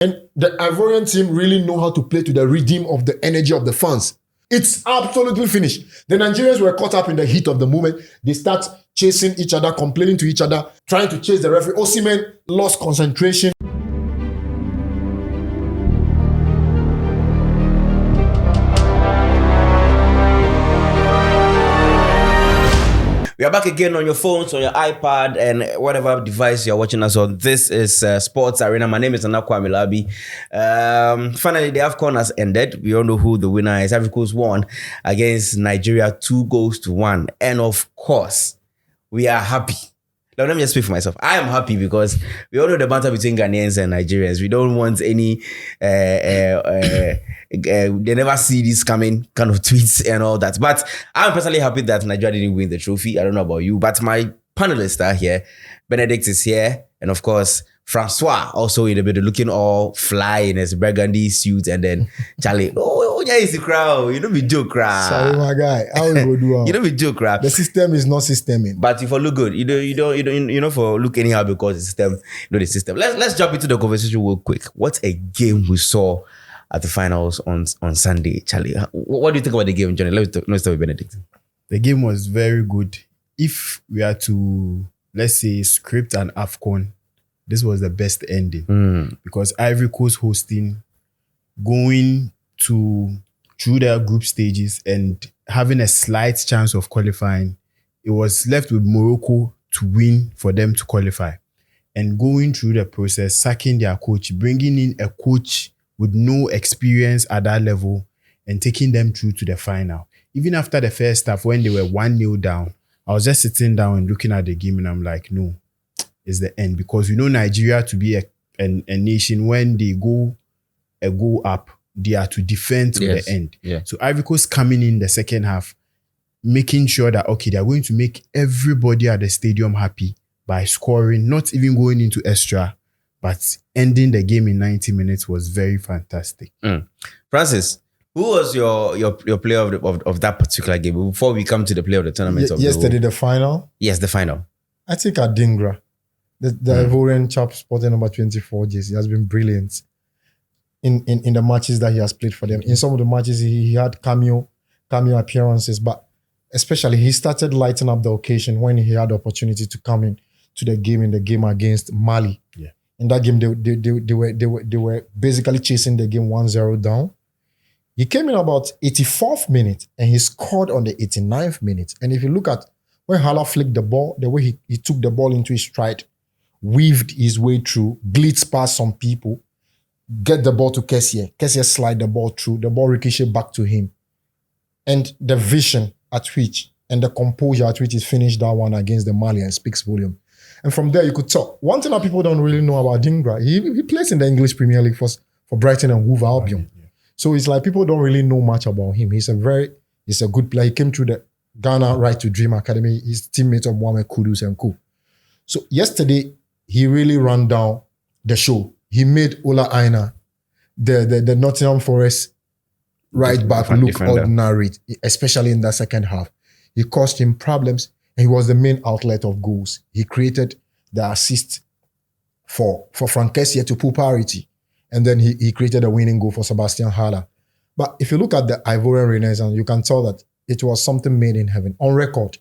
And the Ivorian team really know how to play to the rhythm of the energy of the fans. It's absolutely finished. The Nigerians were caught up in the heat of the moment. They start chasing each other, complaining to each other, trying to chase the referee. Osimhen lost concentration. We are back again on your phones, on your iPad, and whatever device you're watching us on. This is Sports Arena. My name is Anakwa Milabi. Finally, the AFCON has ended. We all know who the winner is. Ivory Coast won against Nigeria 2-1. And of course, we are happy. Now, let me just speak for myself. I am happy because we all know the banter between Ghanaians and Nigerians. We don't want any, they never see this coming kind of tweets and all that. But I'm personally happy that Nigeria didn't win the trophy. I don't know about you, but my panelists are here. Benedict is here. And of course, Francois also in the middle, looking all fly in his burgundy suit. And then Charlie, yeah, it's the crowd. You don't be joke, crowd. Sorry, my guy. How we go do? You don't be joke, crowd. The system is not systeming. But if you look good, you don't for look anyhow because the system, the system. Let's jump into the conversation real quick. What a game we saw at the finals on Sunday, Charlie. What do you think about the game, Johnny? Let's start with Benedict. The game was very good. If we are to, let's say, script an AFCON, this was the best ending because Ivory Coast hosting, going through their group stages and having a slight chance of qualifying, it was left with Morocco to win for them to qualify. And going through the process, sacking their coach, bringing in a coach with no experience at that level and taking them through to the final. Even after the first half, when they were 1-0 down, I was just sitting down and looking at the game and I'm like, no, it's the end. Because we know Nigeria to be a nation, when they go a goal up, they are to defend to the end. Yeah. So Ivory Coast coming in the second half, making sure that, okay, they're going to make everybody at the stadium happy by scoring, not even going into extra, but ending the game in 90 minutes was very fantastic. Francis, who was your player of that particular game before we come to the player of the tournament? Yesterday, the final? Yes, the final. I think Adingra, the Ivorian chap sporting number 24 jersey, has been brilliant in the matches that he has played for them. In some of the matches, he had cameo appearances, but especially he started lighting up the occasion when he had the opportunity to come in to the game against Mali. Yeah. In that game, they were basically chasing the game 1-0 down. He came in about 84th minute and he scored on the 89th minute. And if you look at when Hala flicked the ball, the way he took the ball into his stride, weaved his way through, blitz past some people, get the ball to Kessié. Kessié slide the ball through, the ball ricochet back to him. And the vision at which and the composure at which he finished that one against the Malians speaks volume. And from there, you could talk. One thing that people don't really know about Dingra, he plays in the English Premier League for Brighton and Hove Albion. Yeah. So it's like people don't really know much about him. He's a good player. He came through the Ghana Right to Dream Academy. He's teammate of Mohamed Kudus and co. So yesterday, he really ran down the show. He made Ola Aina, the Nottingham Forest right back, look ordinary, especially in that second half. He caused him problems. And he was the main outlet of goals. He created the assist for Frank Kessié to pull parity. And then he created a winning goal for Sebastian Haller. But if you look at the Ivorian Renaissance, you can tell that it was something made in heaven. On record,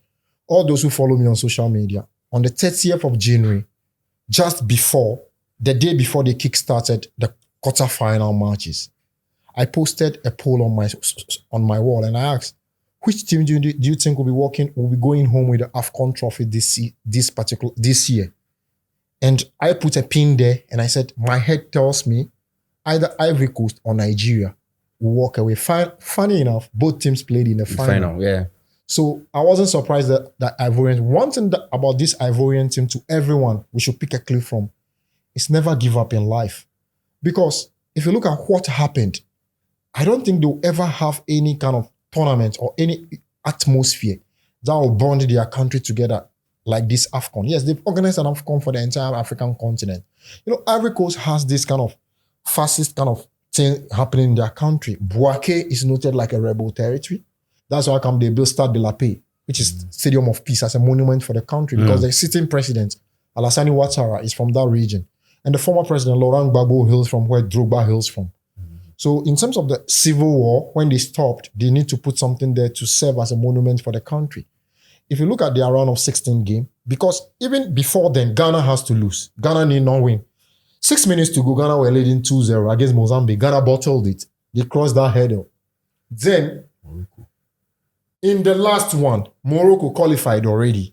all those who follow me on social media, on the 30th of January, just before, the day before they kickstarted the quarterfinal matches, I posted a poll on my wall and I asked, which team do you think will be going home with the AFCON trophy this year? And I put a pin there and I said, my head tells me either Ivory Coast or Nigeria will walk away. Funny enough, both teams played in the final. Yeah. So I wasn't surprised that Ivorians, one thing about this Ivorian team to everyone, we should pick a clue from, is never give up in life. Because if you look at what happened, I don't think they'll ever have any kind of tournament or any atmosphere that will bond their country together like this AFCON. Yes, they've organized an AFCON for the entire African continent. You know, Ivory Coast has this kind of fascist kind of thing happening in their country. Bouaké is noted like a rebel territory. That's why they built Stade de la Paix, which is Stadium of Peace, as a monument for the country because the sitting president, Alassane Ouattara, is from that region. And the former president, Laurent Gbagbo, hails from where Drogba hails from. So in terms of the civil war, when they stopped, they need to put something there to serve as a monument for the country. If you look at their round of 16 game, because even before then, Ghana has to lose. Ghana need not win. 6 minutes to go, Ghana were leading 2-0 against Mozambique. Ghana bottled it. They crossed that hurdle. Then, in the last one, Morocco qualified already.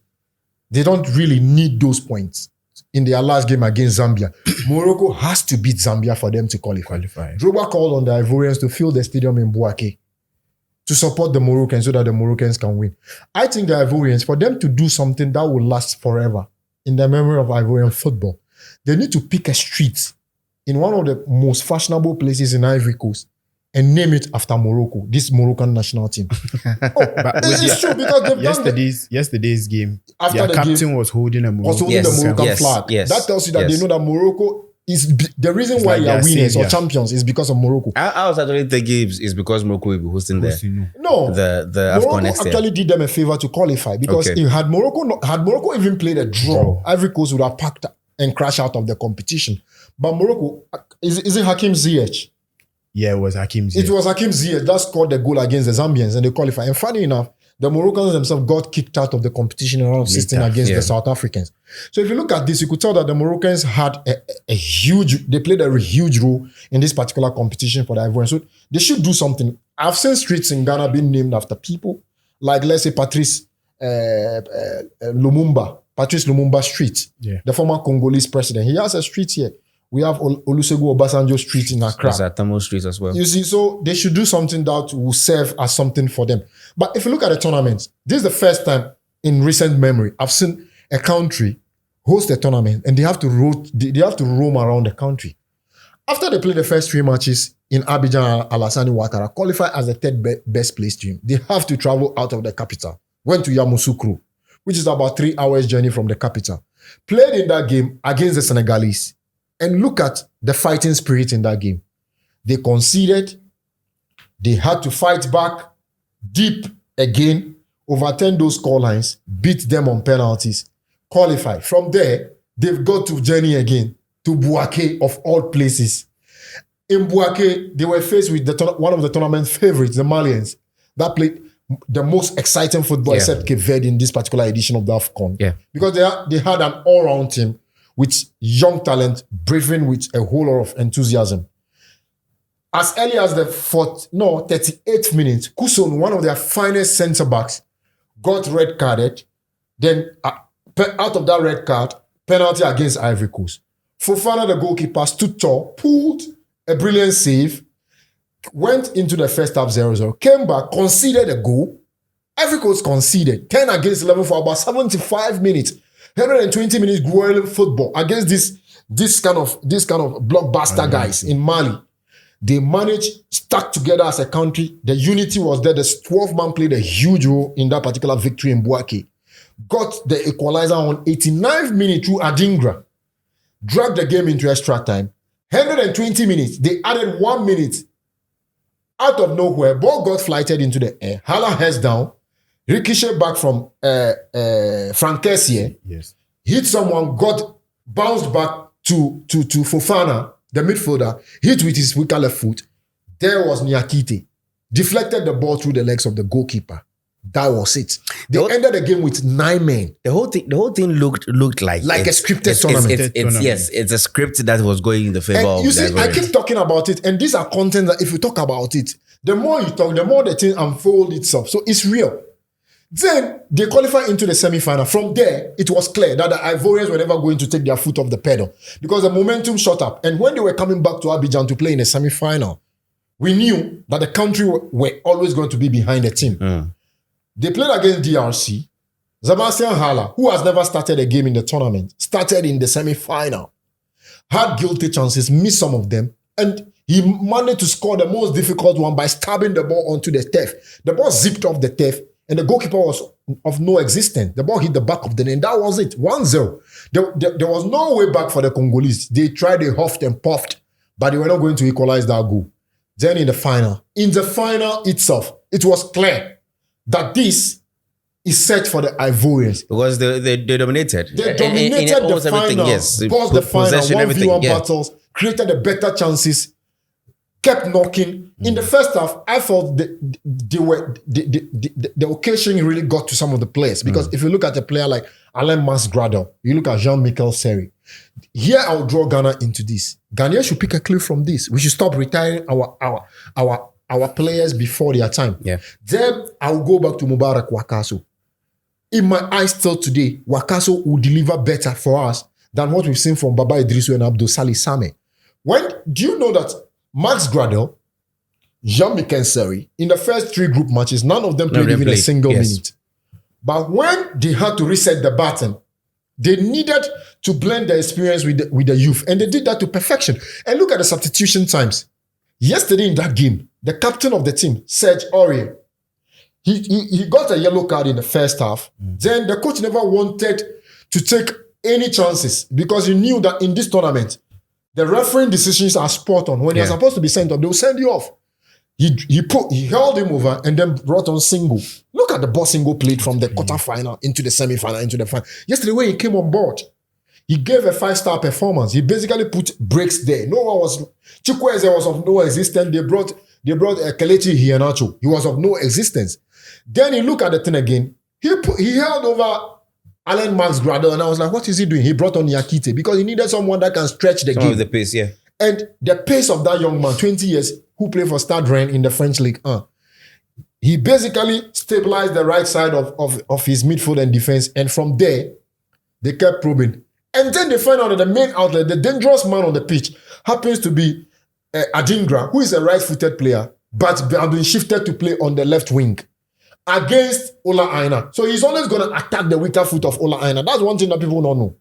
They don't really need those points in their last game against Zambia. Morocco has to beat Zambia for them to qualify. Drogba called on the Ivorians to fill the stadium in Bouaké to support the Moroccans so that the Moroccans can win. I think the Ivorians, for them to do something that will last forever in the memory of Ivorian football, they need to pick a street in one of the most fashionable places in Ivory Coast and name it after Morocco, this Moroccan national team. But It's true because they've done yesterday's game, After their the captain was holding a Morocco. was holding the Moroccan flag. yes, That tells you that yes. they know that Morocco is the reason It's why like they are their winners or savior. champions is because of Morocco. I was actually thinking it's because Morocco will be hosting No, the AFCON Morocco next year. actually did them a favor to qualify because Okay. if had Morocco even played a draw, Ivory Coast would have packed and crashed out of the competition. But Morocco, is it Hakim Ziyech? Yeah, it was Hakim Ziyech. It was Hakim Ziyech that scored the goal against the Zambians and they qualified. And funny enough, the Moroccans themselves got kicked out of the competition in round of 16 against the South Africans. So if you look at this, you could tell that the Moroccans had they played a huge role in this particular competition for the Ivorians. So they should do something. I've seen streets in Ghana being named after people, like let's say Patrice Lumumba Street, the former Congolese president. He has a street here. We have Olusegun Obasanjo Street in Accra. There's Atamo Street as well. You see, so they should do something that will serve as something for them. But if you look at the tournaments, this is the first time in recent memory I've seen a country host a tournament and they have to roam around the country. After they play the first 3 matches in Abidjan and Alassane Ouattara, qualify as the third best placed team, they have to travel out of the capital. Went to Yamoussoukro, which is about 3 hours journey from the capital. Played in that game against the Senegalese. And look at the fighting spirit in that game. They conceded. They had to fight back deep again, overturn those score lines, beat them on penalties, qualify. From there, they've got to journey again to Bouaké of all places. In Bouaké, they were faced with one of the tournament favorites, the Malians, that played the most exciting football except Cape Verde in this particular edition of the AFCON. Yeah. Because they had an all-round team with young talent, briefing with a whole lot of enthusiasm. As early as the 38th minute, Kuson, one of their finest centre-backs, got red carded. Then, out of that red card, penalty against Ivory Coast. Fofana, the goalkeeper, stood tall, pulled a brilliant save, went into the first half 0-0, came back, conceded a goal. Ivory Coast conceded 10 against 11 for about 75 minutes. 120 minutes grueling football against this kind of blockbuster guys in Mali. They managed, stuck together as a country. The unity was there. The 12 man played a huge role in that particular victory in Bouaké. Got the equalizer on 89th minute through Adingra. Dragged the game into extra time. 120 minutes. They added 1 minute. Out of nowhere, ball got flighted into the air. Hala heads down. Ricochet back from Frank Kessié. Yes. Hit someone, bounced back to Fofana, the midfielder, hit with his weaker left foot. There was Niakite. Deflected the ball through the legs of the goalkeeper. That was it. They ended the game with 9 men. The whole thing looked like a scripted tournament. It's a script that was going in the favor And of you the see, I Ivorians. keep talking about it, and these are content that if you talk about it, the more you talk, the more the thing unfolds itself. So it's real. Then they qualify into the semi-final. From there, it was clear that the Ivorians were never going to take their foot off the pedal because the momentum shot up. And when they were coming back to Abidjan to play in the semi-final, we knew that the country were always going to be behind the team. They played against DRC. Sebastian Haller, who has never started a game in the tournament, started in the semi-final. Had guilty chances, missed some of them, and he managed to score the most difficult one by stabbing the ball onto the turf. The ball zipped off the turf, and the goalkeeper was of no existence. The ball hit the back of the net, and that was it. 1-0. There was no way back for the Congolese. They tried, they huffed and puffed, but they were not going to equalize that goal. Then in the final itself, it was clear that this is set for the Ivorians. Because they dominated. They In dominated the almost everything, final, yes. paused the final, Possession, everything, 1v1 yeah. battles, created the better chances, kept knocking. In the first half, I felt the occasion really got to some of the players. Because if you look at a player like Alain Masgradel, you look at Jean-Michel Seri, here I'll draw Ghana into this. Ghana should pick a clue from this. We should stop retiring our players before their time. Yeah. Then I'll go back to Mubarak Wakaso. In my eyes still today, Wakaso will deliver better for us than what we've seen from Baba Idrisu and Abdul Salih Same. Do you know that Max Gradel, Jean-Michel Seri, in the first 3 group matches, none of them played even a single minute. But when they had to reset the button, they needed to blend the experience with the youth. And they did that to perfection. And look at the substitution times. Yesterday in that game, the captain of the team, Serge Aurier, he got a yellow card in the first half. Then the coach never wanted to take any chances because he knew that in this tournament, the refereeing decisions are spot on. When you're supposed to be sent off, they'll send you off. He held him over and then brought on Single. Look at the ball Single played from the quarterfinal into the semi-final, into the final. Yesterday when he came on board, he gave a 5-star performance. He basically put breaks there. No one was... Chukwueze was of no existence. They brought Kelechi Iheanacho. He was of no existence. Then he looked at the thing again. He held over Alain Max Gradel, and I was like, what is he doing? He brought on Yakite because he needed someone that can stretch the game. Of the pace, yeah. And the pace of that young man, 20 years, who played for Stade Rennes in the French league, he basically stabilized the right side of his midfield and defense. And from there, they kept probing. And then they find out that the main outlet, the dangerous man on the pitch, happens to be Adingra, who is a right-footed player, but has been shifted to play on the left wing against Ola Aina. So he's always going to attack the weaker foot of Ola Aina. That's one thing that people don't know.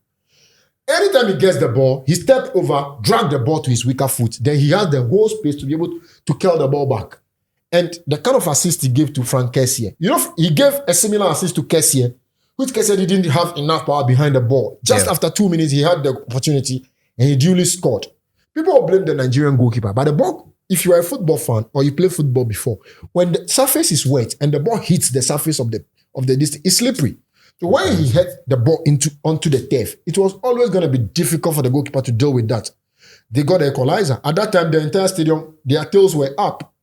Anytime he gets the ball, he steps over, drag the ball to his weaker foot. Then he has the whole space to be able to curl the ball back. And the kind of assist he gave to Frank Kessié, he gave a similar assist to Kessié, which Kessié didn't have enough power behind the ball. Just after 2 minutes, he had the opportunity and he duly scored. People will blame the Nigerian goalkeeper, but the ball, if you are a football fan or you play football before, when the surface is wet and the ball hits the surface of the distance, it's slippery. So when he hit the ball onto the turf, it was always going to be difficult for the goalkeeper to deal with that. They got the equalizer. At that time, the entire stadium, their tails were up.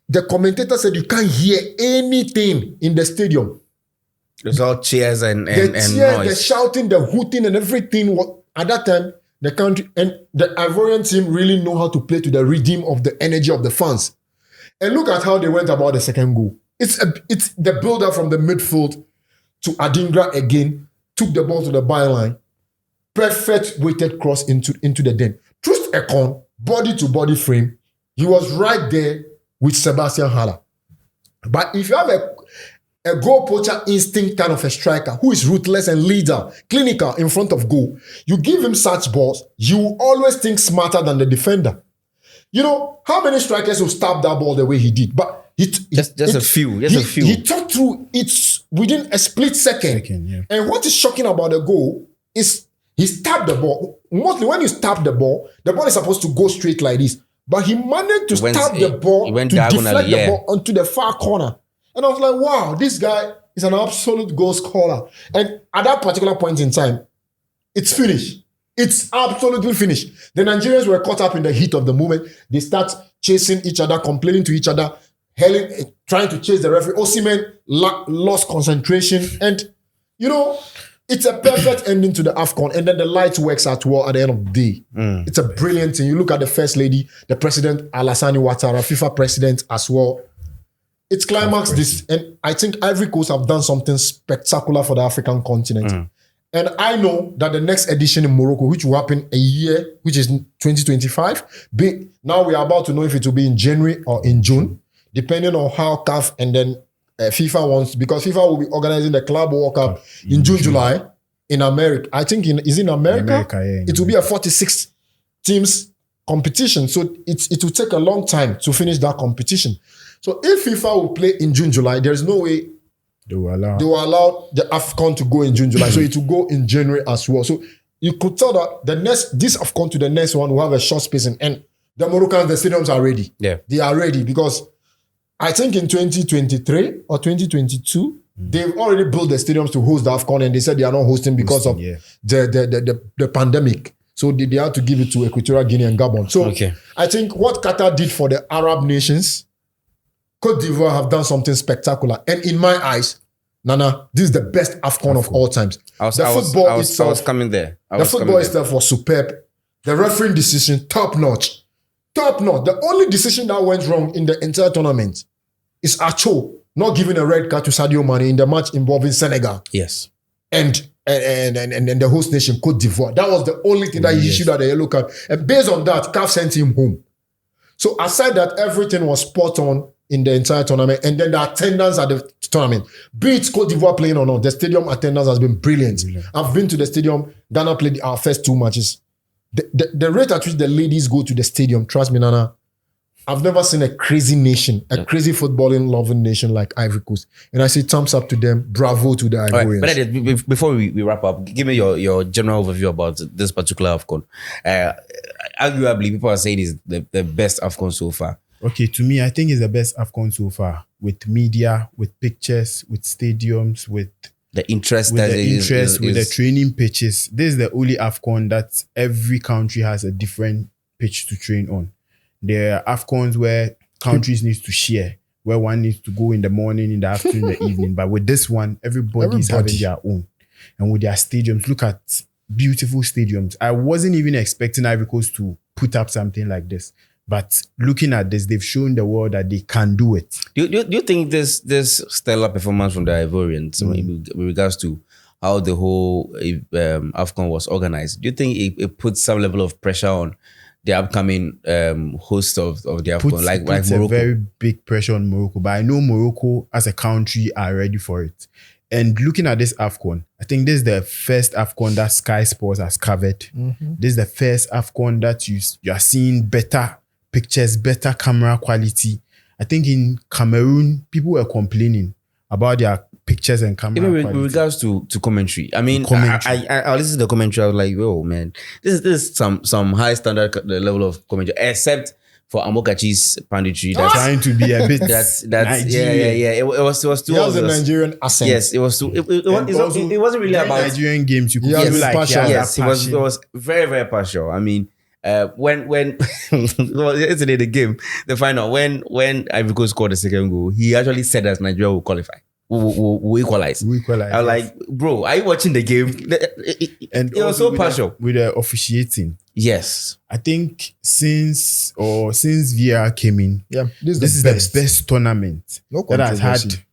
The commentator said you can't hear anything in the stadium. It was all cheers and cheers, noise. the shouting, the hooting and everything. At that time, the country and the Ivorian team really know how to play to the rhythm of the energy of the fans. And look at how they went about the second goal. It's the build-up from the midfield to Adingra again, took the ball to the byline, perfect weighted cross into the den. Trust Ekon, body to body frame, he was right there with Sebastian Haller. But if you have a goal poacher instinct kind of a striker who is ruthless and leader, clinical in front of goal, you give him such balls, you will always think smarter than the defender. You know, how many strikers will stab that ball the way he did? But just a few. He thought through it within a split second. And what is shocking about the goal is he stabbed the ball. Mostly when you stab the ball is supposed to go straight like this. But he managed to stab the ball to deflect the ball onto the far corner. And I was like, wow, this guy is an absolute goal scorer. And at that particular point in time, it's finished. It's absolutely finished. The Nigerians were caught up in the heat of the moment. They start chasing each other, complaining to each other, trying to chase the referee. Osimhen lost concentration. And, it's a perfect ending to the AFCON. And then the light works out well at the end of the day. It's a brilliant thing. You look at the First Lady, the President, Alassane Ouattara, FIFA President as well. It's climaxed this. And I think Ivory Coast have done something spectacular for the African continent. And I know that the next edition in Morocco, which will happen a year, which is 2025, now we are about to know if it will be in January or in June, depending on how CAF and then FIFA wants, because FIFA will be organizing the Club World Cup in June, July in America. I think is in America? It will be a 46 teams competition. So it will take a long time to finish that competition. So if FIFA will play in June, July, there's no way they will allow the AFCON to go in June, July. So it will go in January as well. So you could tell that this AFCON to the next one will have a short spacing. And the Moroccans, the stadiums are ready. Yeah. They are ready because I think in 2023 or 2022, They've already built the stadiums to host the AFCON, and they said they are not hosting because of the pandemic. So they had to give it to Equatorial Guinea and Gabon. So I think what Qatar did for the Arab nations, Cote d'Ivoire have done something spectacular. And in my eyes, Nana, this is the best AFCON of all times. I was coming there. The football itself was superb. The refereeing decision, top notch. Top notch. The only decision that went wrong in the entire tournament is Acho not giving a red card to Sadio Mane in the match involving Senegal. Yes. And the host nation, Cote d'Ivoire. That was the only thing that he issued at the yellow card. And based on that, CAF sent him home. So aside that, everything was spot on in the entire tournament. And then the attendance at the tournament, be it Cote d'Ivoire playing or not, the stadium attendance has been brilliant. I've been to the stadium. Ghana played our first 2 matches. The rate at which the ladies go to the stadium, trust me, Nana, I've never seen a crazy nation, a crazy footballing loving nation like Ivory Coast. And I say thumbs up to them. Bravo to the Ivorians. Right, but before we wrap up, give me your general overview about this particular AFCON. Arguably, people are saying it's the best AFCON so far. Okay, to me, I think it's the best AFCON so far. With media, with pictures, with stadiums, with the interest, with the training pitches. This is the only AFCON that every country has a different pitch to train on. There are AFCONs where countries need to share, where one needs to go in the morning, in the afternoon, in the evening. But with this one, everybody is having their own. And with their stadiums, look at beautiful stadiums. I wasn't even expecting Ivory Coast to put up something like this. But looking at this, they've shown the world that they can do it. Do you think this stellar performance from the Ivorians, with regards to how the whole AFCON was organized, do you think it puts some level of pressure on the upcoming host of the AFCON, like Morocco? A very big pressure on Morocco, but I know Morocco as a country are ready for it. And looking at this AFCON, I think this is the first AFCON that Sky Sports has covered. This is the first AFCON that you are seeing better pictures, better camera quality. I think in Cameroon, people were complaining about their pictures and camera quality. Even with regards to commentary. I mean, I listened to the commentary, I was like, oh man, this is some high standard level of commentary, except for Amokachi's panditry. That's trying to be a bit that's Nigerian. It was too. He has a Nigerian accent. Yes, it was too. It wasn't really about Nigerian games. You could feel like it was very, very partial. I mean, when yesterday the game, the final, when Ivory Coast scored the second goal, he actually said that Nigeria will qualify. We'll equalize. I was like, bro, are you watching the game? And it was so partial. With the officiating. Yes. I think since VR came in, this is the best tournament that has had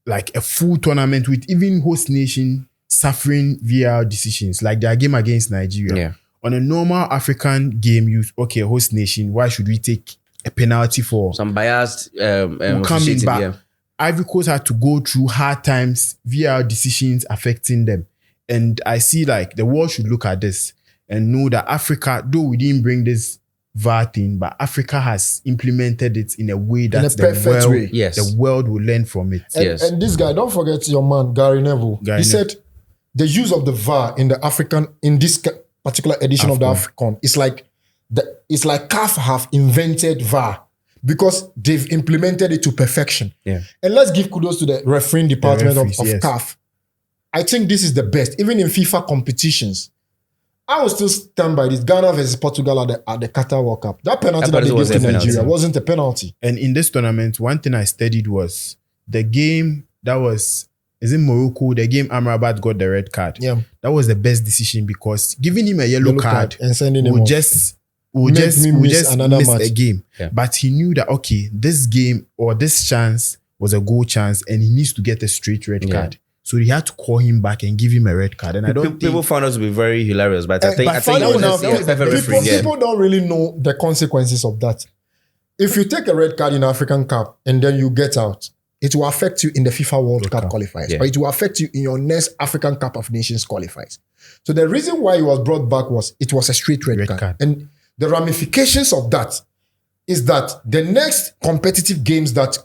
like a full tournament with even host nation suffering VR decisions, like their game against Nigeria. Yeah. On a normal African game, host nation, why should we take a penalty for some biased coming back? Yeah. Ivory Coast had to go through hard times, VR decisions affecting them. And I see like the world should look at this and know that Africa, though we didn't bring this VAR thing, but Africa has implemented it in a way that the world will learn from it. And this guy, don't forget your man, Gary Neville. He said the use of the VAR in this particular edition of the AFCON, it's like CAF have invented VAR, because they've implemented it to perfection. Yeah. And let's give kudos to the refereeing department of CAF. I think this is the best. Even in FIFA competitions, I will still stand by this. Ghana versus Portugal at the Qatar World Cup. That penalty that they gave to Nigeria wasn't a penalty. And in this tournament, one thing I studied was the game that was, is in Morocco, the game Amrabat got the red card. Yeah. That was the best decision, because giving him a yellow card and sending him would off. just miss a game. Yeah. But he knew that, okay, this game or this chance was a goal chance and he needs to get a straight red card. So he had to call him back and give him a red card. And I don't think people found us to be very hilarious, but I think people don't really know the consequences of that. If you take a red card in African Cup and then you get out, it will affect you in the FIFA World Cup qualifiers, but it will affect you in your next African Cup of Nations qualifiers. So the reason why it was brought back was it was a straight red card. And the ramifications of that is that the next competitive games that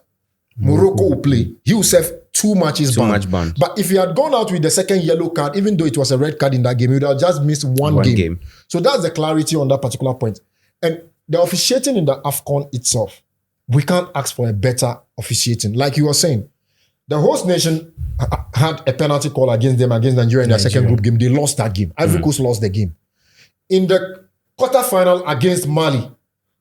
Morocco will play, he will serve 2 matches banned. But if he had gone out with the second yellow card, even though it was a red card in that game, he would have just missed one game. So that's the clarity on that particular point. And the officiating in the AFCON itself, we can't ask for a better officiating. Like you were saying, The host nation had a penalty call against Nigeria in their second group game. They lost that game. Ivory Coast lost the game. In the quarterfinal against Mali,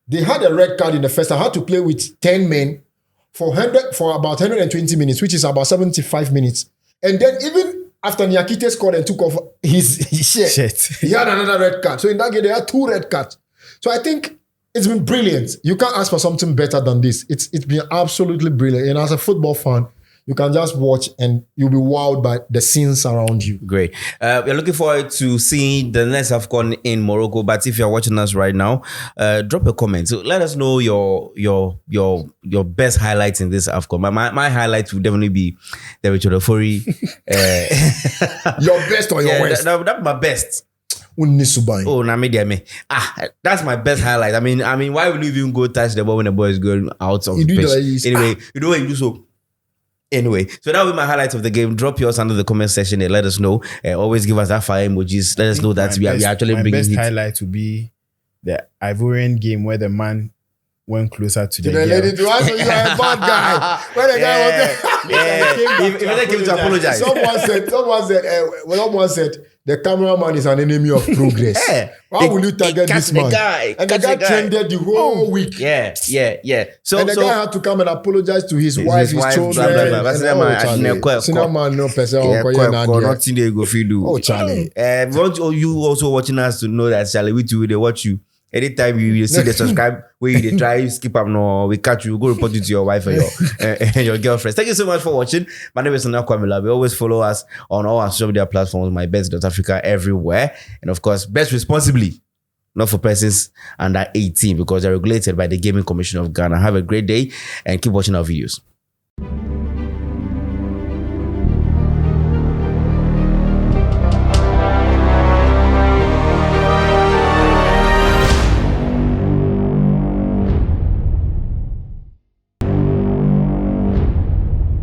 they had a red card in the first. I had to play with 10 men for about 120 minutes, which is about 75 minutes. And then even after Nyakite scored and took off his shirt, he had another red card. So in that game, they had 2 red cards. So I think it's been brilliant. You can't ask for something better than this. It's been absolutely brilliant. And as a football fan, you can just watch and you'll be wowed by the scenes around you. Great. We're looking forward to seeing the next AFCON in Morocco. But if you're watching us right now, drop a comment. So let us know your best highlights in this AFCON. My highlights would definitely be the Richard Ofori. Your best or your worst? That's my best. Oh, na media me. That's my best highlight. I mean, why would you even go touch the ball when the ball is going out of the pitch? Anyway, you know what you do so. Anyway, so that was my highlights of the game. Drop yours under the comment section and let us know. Always give us that fire emojis. Let us know that we are actually bringing it. My best highlight would be the Ivorian game where the man went closer to the lady to answer. You are a bad guy. When the guy came to apologize. Someone said the cameraman is an enemy of progress. Why will you target this man? And the guy trended the whole week. Yeah. So the guy had to come and apologize to his wife, his children. Nothing they go feed do. Oh, Charlie. Want you also watching us to know that Charlie, we too they watch you. Anytime you see the subscribe, where they try skip up, no, we catch you, go report it to your wife and your girlfriend. Thank you so much for watching. My name is Kwamila. We always follow us on all our social media platforms, MYBET.AFRICA everywhere. And of course, bet responsibly, not for persons under 18 because they're regulated by the Gaming Commission of Ghana. Have a great day and keep watching our videos.